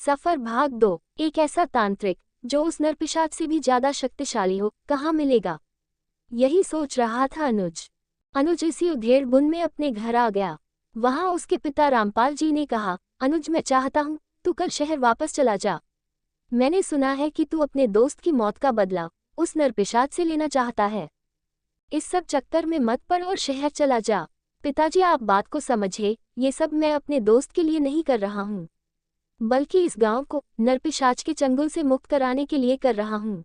सफर भाग 2। एक ऐसा तांत्रिक जो उस नरपिशाच से भी ज्यादा शक्तिशाली हो, कहाँ मिलेगा? यही सोच रहा था अनुज। अनुज इसी उधेड़ बुन में अपने घर आ गया। वहां उसके पिता रामपाल जी ने कहा, अनुज मैं चाहता हूँ तू कल शहर वापस चला जा। मैंने सुना है कि तू अपने दोस्त की मौत का बदला उस नरपिशाच से लेना चाहता है। इस सब चक्कर में मत पड़ और शहर चला जा। पिताजी आप बात को समझे, ये सब मैं अपने दोस्त के लिए नहीं कर रहा हूँ, बल्कि इस गांव को नरपिशाच के चंगुल से मुक्त कराने के लिए कर रहा हूँ।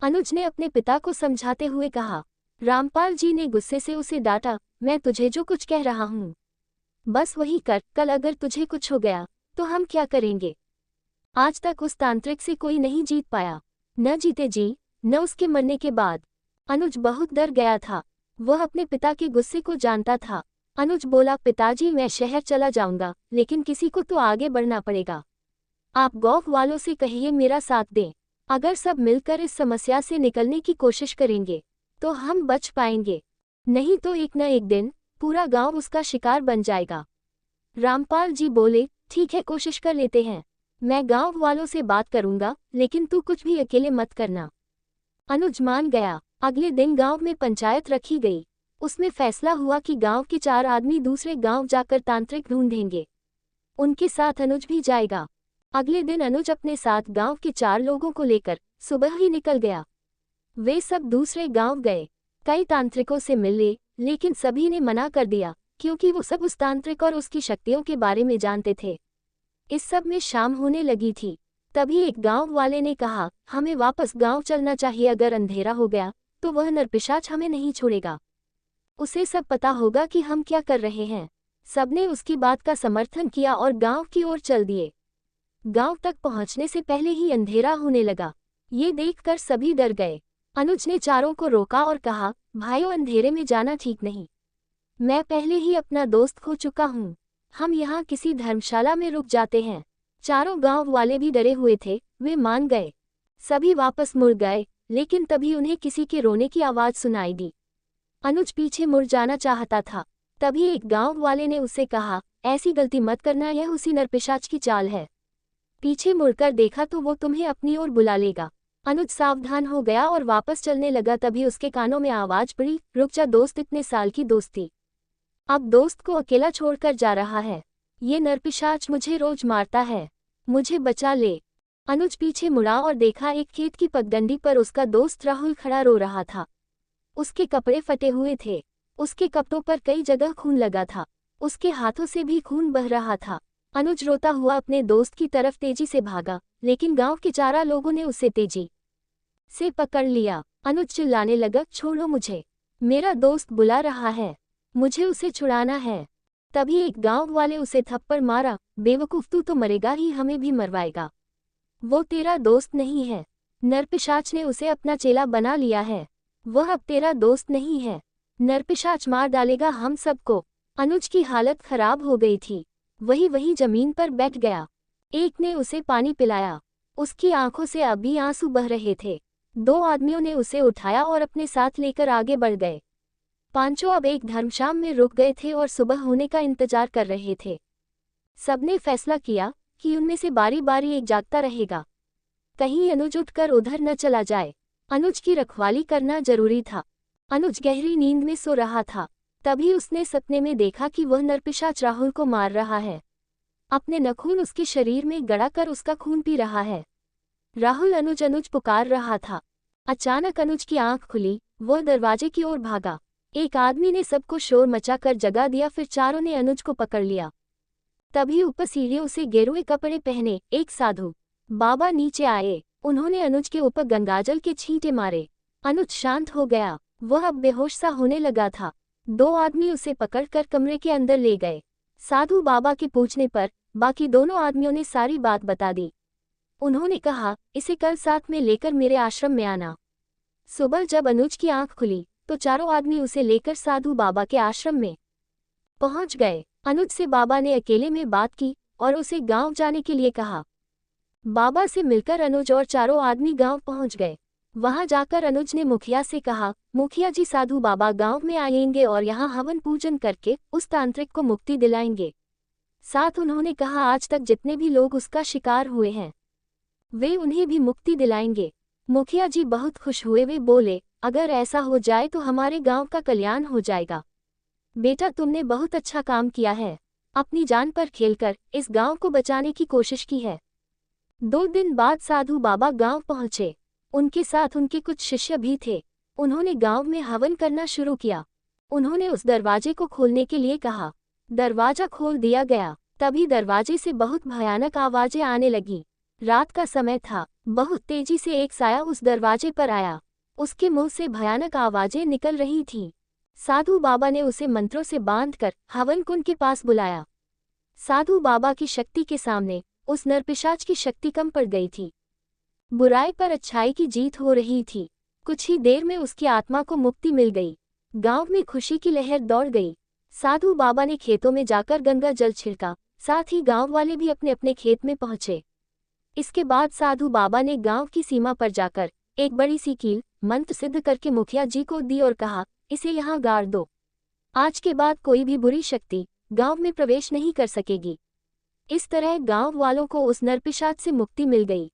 अनुज ने अपने पिता को समझाते हुए कहा। रामपाल जी ने गुस्से से उसे डांटा, मैं तुझे जो कुछ कह रहा हूँ बस वही कर, कल अगर तुझे कुछ हो गया तो हम क्या करेंगे? आज तक उस तांत्रिक से कोई नहीं जीत पाया, न जीते जी न उसके मरने के बाद। अनुज बहुत डर गया था, वह अपने पिता के गुस्से को जानता था। अनुज बोला, पिताजी मैं शहर चला जाऊंगा, लेकिन किसी को तो आगे बढ़ना पड़ेगा। आप गांव वालों से कहिए मेरा साथ दें। अगर सब मिलकर इस समस्या से निकलने की कोशिश करेंगे तो हम बच पाएंगे, नहीं तो एक न एक दिन पूरा गांव उसका शिकार बन जाएगा। रामपाल जी बोले, ठीक है कोशिश कर लेते हैं, मैं गांव वालों से बात करूंगा, लेकिन तू कुछ भी अकेले मत करना। अनुज मान गया। अगले दिन गांव में पंचायत रखी गई। उसमें फैसला हुआ कि गांव के 4 आदमी दूसरे गांव जाकर तांत्रिक ढूंढेंगे। उनके साथ अनुज भी जाएगा। अगले दिन अनुज अपने साथ गांव के 4 लोगों को लेकर सुबह ही निकल गया। वे सब दूसरे गांव गए, कई तांत्रिकों से मिले, लेकिन सभी ने मना कर दिया, क्योंकि वो सब उस तांत्रिक और उसकी शक्तियों के बारे में जानते थे। इस सब में शाम होने लगी थी। तभी एक गांव वाले ने कहा, हमें वापस गांव चलना चाहिए, अगर अंधेरा हो गया तो वह नरपिशाच हमें नहीं छोड़ेगा। उसे सब पता होगा कि हम क्या कर रहे हैं। सबने उसकी बात का समर्थन किया और गांव की ओर चल दिए। गांव तक पहुंचने से पहले ही अंधेरा होने लगा। ये देखकर सभी डर गए। अनुज ने चारों को रोका और कहा, भाइयों अंधेरे में जाना ठीक नहीं। मैं पहले ही अपना दोस्त खो चुका हूँ, हम यहाँ किसी धर्मशाला में रुक जाते हैं। चारों गांव वाले भी डरे हुए थे, वे मान गए। सभी वापस मुड़ गए, लेकिन तभी उन्हें किसी के रोने की आवाज सुनाई दी। अनुज पीछे मुड़ जाना चाहता था। तभी एक गांव वाले ने उसे कहा, ऐसी गलती मत करना, यह उसी नरपिशाच की चाल है। पीछे मुड़कर देखा तो वो तुम्हें अपनी ओर बुला लेगा। अनुज सावधान हो गया और वापस चलने लगा। तभी उसके कानों में आवाज पड़ी, रुक जा दोस्त, इतने साल की दोस्ती अब दोस्त को अकेला छोड़कर जा रहा है। ये नरपिशाच मुझे रोज मारता है, मुझे बचा ले। अनुज पीछे मुड़ा और देखा एक खेत की पगडंडी पर उसका दोस्त राहुल खड़ा रो रहा था। उसके कपड़े फटे हुए थे, उसके कपड़ों पर कई जगह खून लगा था, उसके हाथों से भी खून बह रहा था। अनुज रोता हुआ अपने दोस्त की तरफ तेजी से भागा, लेकिन गांव के 4 लोगों ने उसे तेजी से पकड़ लिया। अनुज चिल्लाने लगा, छोड़ो मुझे, मेरा दोस्त बुला रहा है, मुझे उसे छुड़ाना है। तभी एक गांव वाले उसे थप्पड़ मारा, बेवकूफ तू तो मरेगा ही, हमें भी मरवाएगा। वो तेरा दोस्त नहीं है, नरपिशाच ने उसे अपना चेला बना लिया है, वह अब तेरा दोस्त नहीं है, नरपिशाच मार डालेगा हम सबको। अनुज की हालत खराब हो गई थी, वही जमीन पर बैठ गया। एक ने उसे पानी पिलाया, उसकी आंखों से अभी आंसू बह रहे थे। 2 आदमियों ने उसे उठाया और अपने साथ लेकर आगे बढ़ गए। 5 अब एक धर्मशाला में रुक गए थे और सुबह होने का इंतजार कर रहे थे। सबने फैसला किया कि उनमें से बारी बारी एक जागता रहेगा, कहीं अनुज उठकर उधर न चला जाए। अनुज की रखवाली करना जरूरी था। अनुज गहरी नींद में सो रहा था। तभी उसने सपने में देखा कि वह नरपिशाच राहुल को मार रहा है, अपने नखून उसके शरीर में गड़ा कर उसका खून पी रहा है। राहुल अनुज अनुज पुकार रहा था। अचानक अनुज की आंख खुली, वह दरवाजे की ओर भागा। एक आदमी ने सबको शोर मचाकर जगा दिया, फिर चारों ने अनुज को पकड़ लिया। तभी ऊपर सीढ़ियों से गेरुए कपड़े पहने एक साधु बाबा नीचे आए। उन्होंने अनुज के ऊपर गंगाजल के छींटे मारे। अनुज शांत हो गया, वह अब बेहोश सा होने लगा था। 2 आदमी उसे पकड़कर कमरे के अंदर ले गए। साधु बाबा के पूछने पर बाकी दोनों आदमियों ने सारी बात बता दी। उन्होंने कहा, इसे कल साथ में लेकर मेरे आश्रम में आना। सुबह जब अनुज की आंख खुली तो चारों आदमी उसे लेकर साधु बाबा के आश्रम में पहुंच गए। अनुज से बाबा ने अकेले में बात की और उसे गांव जाने के लिए कहा। बाबा से मिलकर अनुज और चारों आदमी गांव पहुंच गए। वहां जाकर अनुज ने मुखिया से कहा, मुखिया जी साधु बाबा गांव में आएंगे और यहां हवन पूजन करके उस तांत्रिक को मुक्ति दिलाएंगे। साथ उन्होंने कहा आज तक जितने भी लोग उसका शिकार हुए हैं वे उन्हें भी मुक्ति दिलाएंगे। मुखिया जी बहुत खुश हुए। वे बोले, अगर ऐसा हो जाए तो हमारे गांव का कल्याण हो जाएगा। बेटा तुमने बहुत अच्छा काम किया है, अपनी जान पर खेलकर इस गांव को बचाने की कोशिश की है। 2 दिन बाद साधु बाबा गांव पहुंचे। उनके साथ उनके कुछ शिष्य भी थे। उन्होंने गांव में हवन करना शुरू किया। उन्होंने उस दरवाजे को खोलने के लिए कहा। दरवाजा खोल दिया गया। तभी दरवाजे से बहुत भयानक आवाजें आने लगी। रात का समय था। बहुत तेजी से एक साया उस दरवाजे पर आया। उसके मुंह से भयानक आवाजें निकल रही थीं। साधु बाबा ने उसे मंत्रों से बांधकर हवन कुंड के पास बुलाया। साधु बाबा की शक्ति के सामने उस नरपिशाच की शक्ति कम पड़ गई थी। बुराई पर अच्छाई की जीत हो रही थी। कुछ ही देर में उसकी आत्मा को मुक्ति मिल गई। गांव में खुशी की लहर दौड़ गई। साधु बाबा ने खेतों में जाकर गंगा जल छिड़का। साथ ही गांव वाले भी अपने अपने खेत में पहुंचे। इसके बाद साधु बाबा ने गांव की सीमा पर जाकर एक बड़ी सी कील मंत्र सिद्ध करके मुखिया जी को दी और कहा, इसे यहाँ गाड़ दो। आज के बाद कोई भी बुरी शक्ति गांव में प्रवेश नहीं कर सकेगी। इस तरह गांव वालों को उस नरपिशाच से मुक्ति मिल गई।